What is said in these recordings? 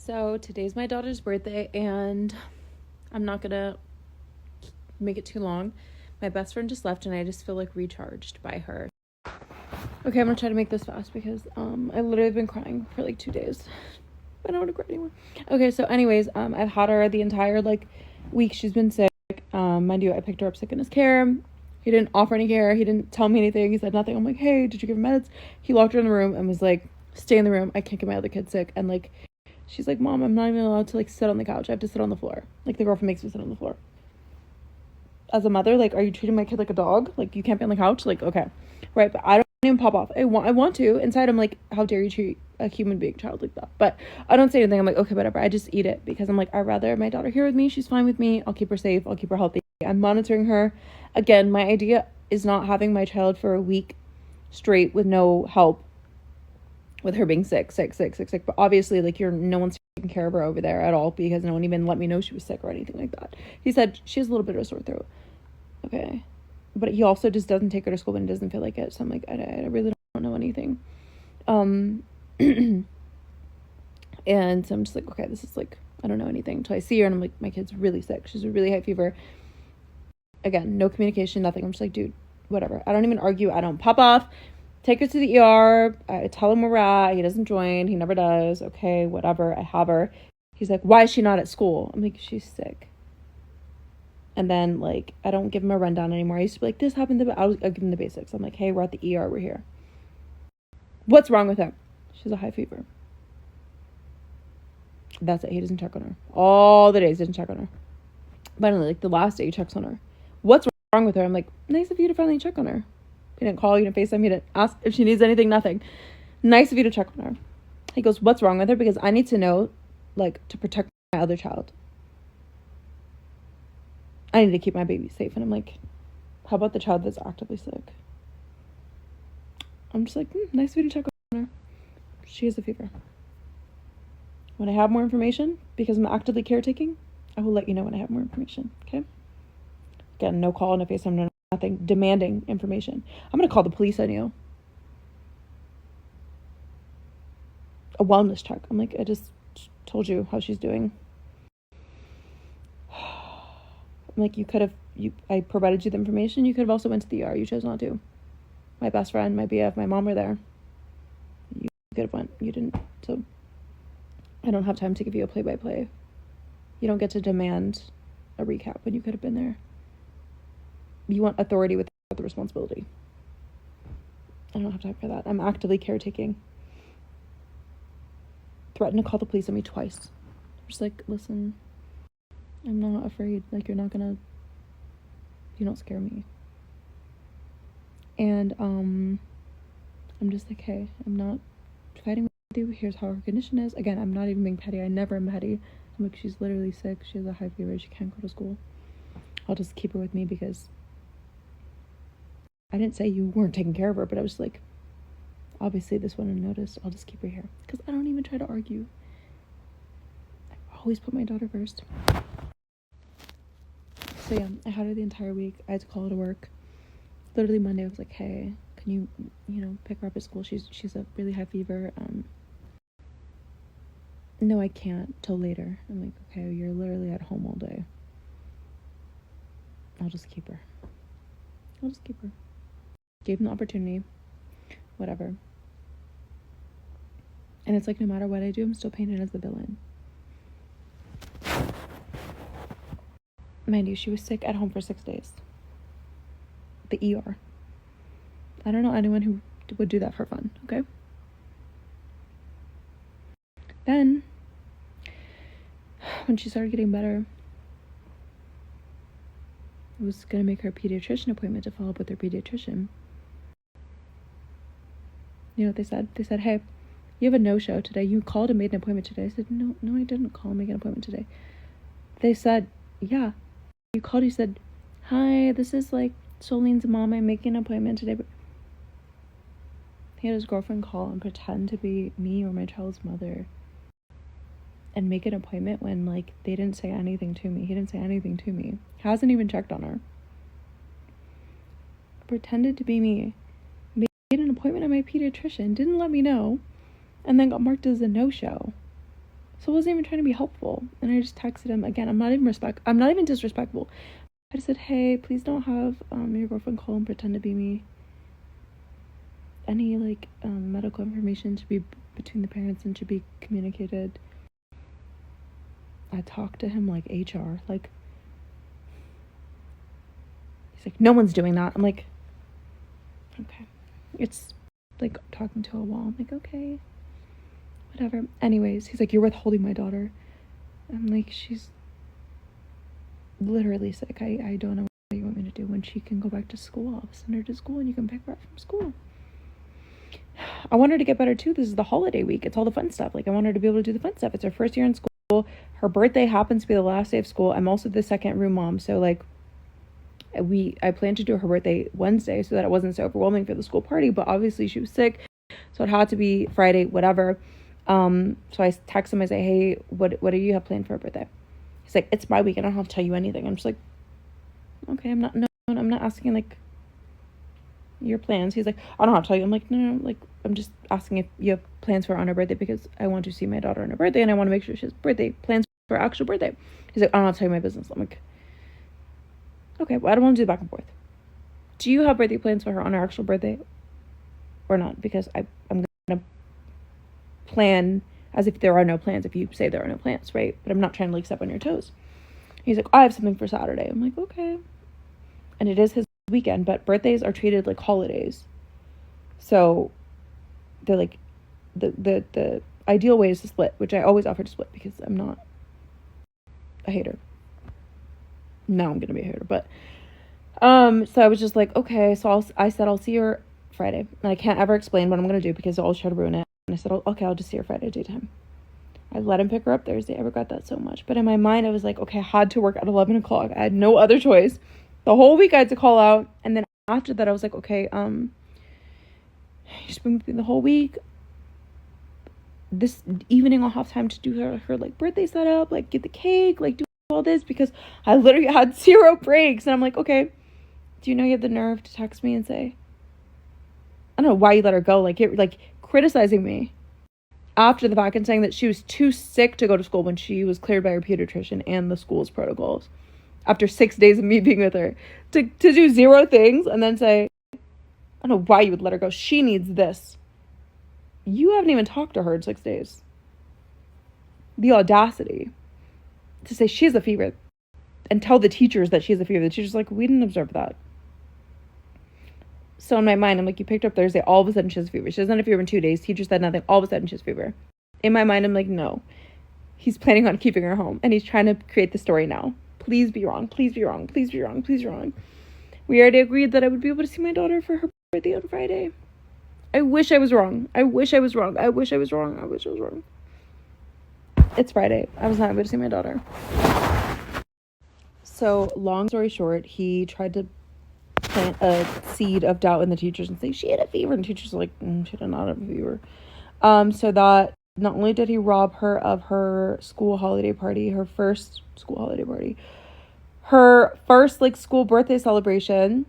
So today's my daughter's birthday, and I'm not gonna make it too long. My best friend just left, and I just feel like recharged by her. Okay, I'm gonna try to make this fast because I literally have been crying for like 2 days. I don't want to cry anymore. Okay, so anyways, I've had her the entire week she's been sick. Mind you, I picked her up sick in his care. He didn't offer any care. He didn't tell me anything. He said nothing. I'm like, hey, did you give him meds? He locked her in the room and was like, stay in the room. I can't get my other kid sick. And she's like, Mom, I'm not even allowed to sit on the couch. I have to sit on the floor. The girlfriend makes me sit on the floor. As a mother, are you treating my kid like a dog? You can't be on the couch? Okay. Right, but I don't even pop off. I want to. Inside, I'm like, how dare you treat a human being child like that? But I don't say anything. I'm like, okay, whatever. I just eat it because I'm like, I'd rather my daughter here with me. She's fine with me. I'll keep her safe. I'll keep her healthy. I'm monitoring her. Again, my idea is not having my child for a week straight with no help, with her being sick. But obviously, no one's taking care of her over there at all because no one even let me know she was sick or anything like that. He said she has a little bit of a sore throat. Okay. But he also just doesn't take her to school when he doesn't feel like it. So I'm like, I really don't know anything. And so I'm just like, okay, this is I don't know anything until I see her and I'm like, my kid's really sick. She's a really high fever. Again, no communication, nothing. I'm just like, dude, whatever. I don't even argue. I don't pop off. Take her to the ER. I tell him where we're at. He doesn't join. He never does. Okay, whatever. I have her. He's like, why is she not at school? I'm like, she's sick. And then, I don't give him a rundown anymore. I used to be like, this happened. I'll give him the basics. I'm like, hey, we're at the ER. We're here. What's wrong with her? She's a high fever. That's it. He doesn't check on her. All the days, didn't check on her. Finally, the last day, he checks on her. What's wrong with her? I'm like, nice of you to finally check on her. He didn't call, you didn't FaceTime, he didn't ask if she needs anything, nothing. Nice of you to check on her. He goes, what's wrong with her? Because I need to know, to protect my other child. I need to keep my baby safe. And I'm like, how about the child that's actively sick? I'm just like, nice of you to check on her. She has a fever. When I have more information, because I'm actively caretaking, I will let you know when I have more information, okay? Again, no call, no FaceTime, no nothing. Demanding information. I'm going to call the police on you. A wellness check. I'm like, I just told you how she's doing. I'm like, I provided you the information. You could have also went to the ER. You chose not to. My best friend, my BF, my mom were there. You could have went. You didn't. So I don't have time to give you a play-by-play. You don't get to demand a recap when you could have been there. You want authority without the responsibility. I don't have time for that. I'm actively caretaking. Threatened to call the police on me twice. I'm just like, listen, I'm not afraid. You don't scare me. And I'm just like, hey, I'm not fighting with you. Here's how her condition is. Again, I'm not even being petty. I never am petty. I'm like, she's literally sick. She has a high fever. She can't go to school. I'll just keep her with me because I didn't say you weren't taking care of her, but I was like, obviously this one unnoticed. I'll just keep her here because I don't even try to argue. I always put my daughter first. So yeah, I had her the entire week. I had to call her to work. Literally Monday, I was like, hey, can you pick her up at school? She's a really high fever. No, I can't till later. I'm like, okay, you're literally at home all day. I'll just keep her. Gave him the opportunity. Whatever. And it's no matter what I do, I'm still painted as the villain. Mind you, she was sick at home for 6 days. The ER. I don't know anyone who would do that for fun, okay? Then, when she started getting better, I was going to make her a pediatrician appointment to follow up with her pediatrician. You know what they said? They said, hey, you have a no-show today. You called and made an appointment today. I said, no, I didn't call and make an appointment today. They said, yeah. You called, you said, hi, this is Jolene's mom. I'm making an appointment today. But he had his girlfriend call and pretend to be me or my child's mother and make an appointment when they didn't say anything to me. He didn't say anything to me. Hasn't even checked on her. Pretended to be me. Made an appointment at my pediatrician. Didn't let me know. And then got marked as a no-show. So I wasn't even trying to be helpful. And I just texted him again. I'm not even disrespectful. I just said, hey, please don't have your girlfriend call and pretend to be me. Any like medical information should be between the parents and should be communicated. I talked to him like HR. Like, he's like, no one's doing that. I'm like, okay. It's like talking to a wall. I'm like, okay, whatever. Anyways, he's like, you're withholding my daughter. I'm like, she's literally sick. I don't know what you want me to do. When she can go back to school, I'll send her to school and you can pick her up from school. I want her to get better too. This is the holiday week. It's all the fun stuff. Like, I want her to be able to do the fun stuff. It's her first year in school. Her birthday happens to be the last day of school. I'm also the second room mom. So like, I planned to do her birthday Wednesday so that it wasn't so overwhelming for the school party, but obviously she was sick. So it had to be Friday, whatever. So I text him. I say, hey, what do you have planned for her birthday? He's like, it's my week. I don't have to tell you anything. I'm just like, okay, I'm not asking like your plans. He's like, I don't have to tell you. I'm like, no, like, I'm just asking if you have plans for her on her birthday because I want to see my daughter on her birthday and I want to make sure she has birthday plans for her actual birthday. He's like, I don't have to tell you my business. I'm like, okay, well, I don't want to do the back and forth. Do you have birthday plans for her on her actual birthday or not? Because I'm going to plan as if there are no plans if you say there are no plans, right? But I'm not trying to like step on your toes. He's like, I have something for Saturday. I'm like, okay. And it is his weekend, but birthdays are treated like holidays. So they're like the ideal way is to split, which I always offer to split because I'm not a hater. Now I'm gonna be a hater, but so I was just like, okay, so I said I'll see her Friday, and I can't ever explain what I'm gonna do because I'll try to ruin it. And I said, okay, I'll just see her Friday daytime. I let him pick her up Thursday. I regret that so much, but in my mind I was like, okay, I had to work at 11 o'clock. I had no other choice. The whole week I had to call out, and then after that I was like, okay, she's been with me the whole week. This evening I'll have time to do her like birthday setup, like get the cake, like do all this because I literally had 0 breaks. And I'm like, okay, do you know you have the nerve to text me and say, I don't know why you let her go, like criticizing me after the fact and saying that she was too sick to go to school when she was cleared by her pediatrician and the school's protocols after 6 days of me being with her to do 0 things and then say, I don't know why you would let her go. She needs this. You haven't even talked to her in 6 days. The audacity to say she has a fever and tell the teachers that she has a fever. The teacher's like, we didn't observe that. So in my mind, I'm like, you picked up Thursday. All of a sudden she has a fever. She doesn't have a fever in 2 days. Teacher said nothing. All of a sudden she has a fever. In my mind, I'm like, no. He's planning on keeping her home. And he's trying to create the story now. Please be wrong. Please be wrong. Please be wrong. Please be wrong. We already agreed that I would be able to see my daughter for her birthday on Friday. I wish I was wrong. I wish I was wrong. I wish I was wrong. I wish I was wrong. It's Friday. I was not able to see my daughter. So, long story short, he tried to plant a seed of doubt in the teachers and say she had a fever. And the teachers were like, she did not have a fever. So that not only did he rob her of her school holiday party, her first school holiday party, her first like school birthday celebration,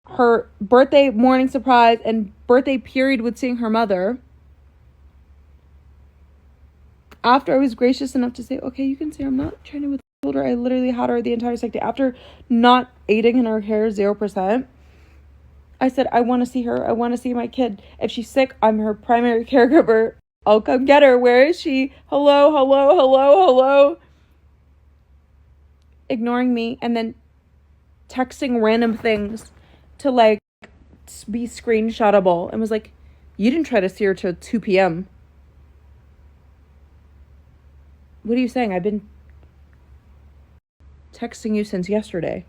her birthday morning surprise and birthday period with seeing her mother. After I was gracious enough to say, okay, you can see her. I'm not trying to withhold her. I literally had her the entire sick day. After not aiding in her care 0%, I said, I want to see her. I want to see my kid. If she's sick, I'm her primary caregiver. I'll come get her. Where is she? Hello, hello, hello, hello. Ignoring me and then texting random things to like be screenshotable and was like, you didn't try to see her till 2 p.m. What are you saying? I've been texting you since yesterday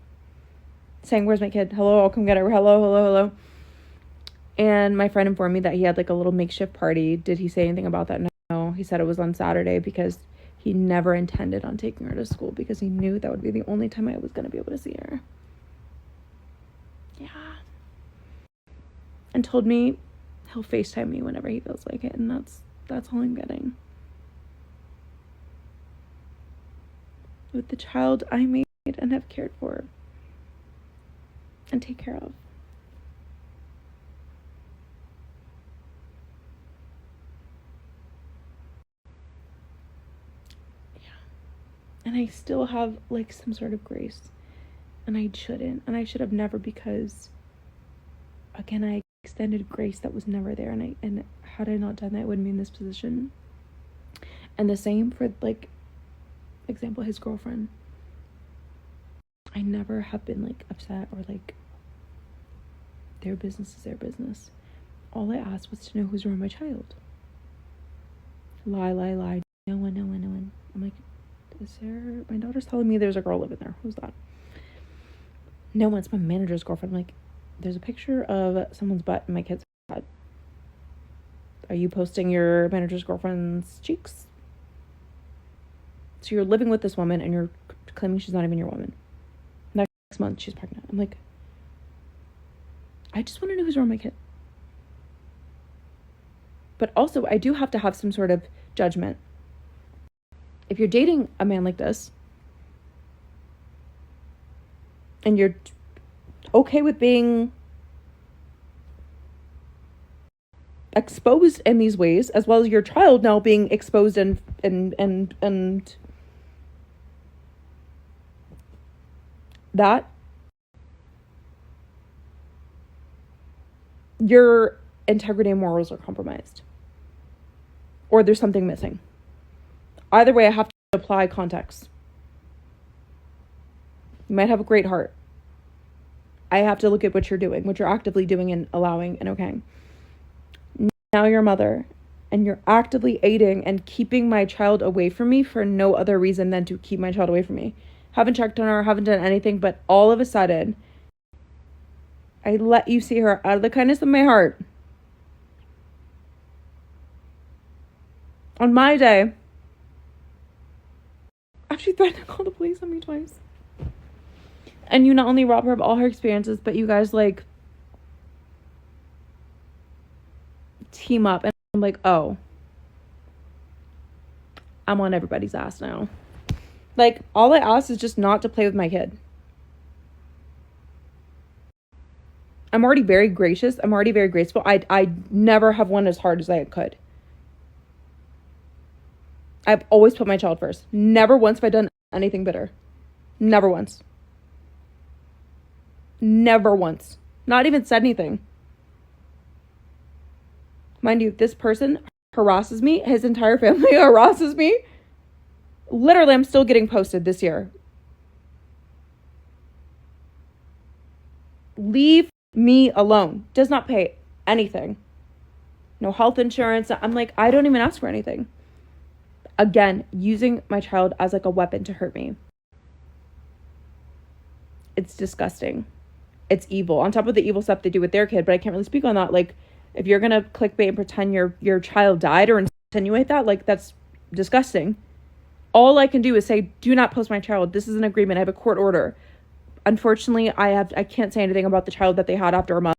saying, where's my kid? Hello, I'll come get her. Hello, hello, hello. And my friend informed me that he had like a little makeshift party. Did he say anything about that? No. He said it was on Saturday because he never intended on taking her to school because he knew that would be the only time I was going to be able to see her. Yeah. And told me he'll FaceTime me whenever he feels like it. And that's all I'm getting. With the child I made and have cared for and take care of. And I still have, like, some sort of grace. And I shouldn't. And I should have never, because, again, I extended grace that was never there. And had I not done that, I wouldn't be in this position. And the same for, like, example, his girlfriend. I never have been, like, upset or, like, their business is their business. All I asked was to know who's around my child. Lie. No one. I'm like, is there... My daughter's telling me there's a girl living there. Who's that? No one. It's my manager's girlfriend. I'm like, there's a picture of someone's butt in my kid's butt. Are you posting your manager's girlfriend's cheeks? So you're living with this woman and you're claiming she's not even your woman. Next month, she's pregnant. I'm like, I just want to know who's around my kid. But also, I do have to have some sort of judgment. If you're dating a man like this, and you're okay with being exposed in these ways, as well as your child now being exposed and that, your integrity and morals are compromised, or there's something missing. Either way, I have to apply context. You might have a great heart. I have to look at what you're doing, what you're actively doing and allowing and okaying. Now you're a mother and you're actively aiding and keeping my child away from me for no other reason than to keep my child away from me. Haven't checked on her, haven't done anything, but all of a sudden, I let you see her out of the kindness of my heart. On my day, after you threatened to call the police on me twice. And you not only rob her of all her experiences, but you guys, like, team up. And I'm like, oh, I'm on everybody's ass now. Like, all I asked is just not to play with my kid. I'm already very gracious. I'm already very graceful. I never have won as hard as I could. I've always put my child first. Never once have I done anything bitter. Never once. Never once. Not even said anything. Mind you, this person harasses me. His entire family harasses me. Literally, I'm still getting posted this year. Leave me alone. Does not pay anything. No health insurance. I'm like, I don't even ask for anything. Again, using my child as like a weapon to hurt me. It's disgusting. It's evil. On top of the evil stuff they do with their kid, but I can't really speak on that. Like, if you're gonna clickbait and pretend your child died or insinuate that, like, that's disgusting. All I can do is say, do not post my child. This is an agreement. I have a court order. Unfortunately, I can't say anything about the child that they had after a month.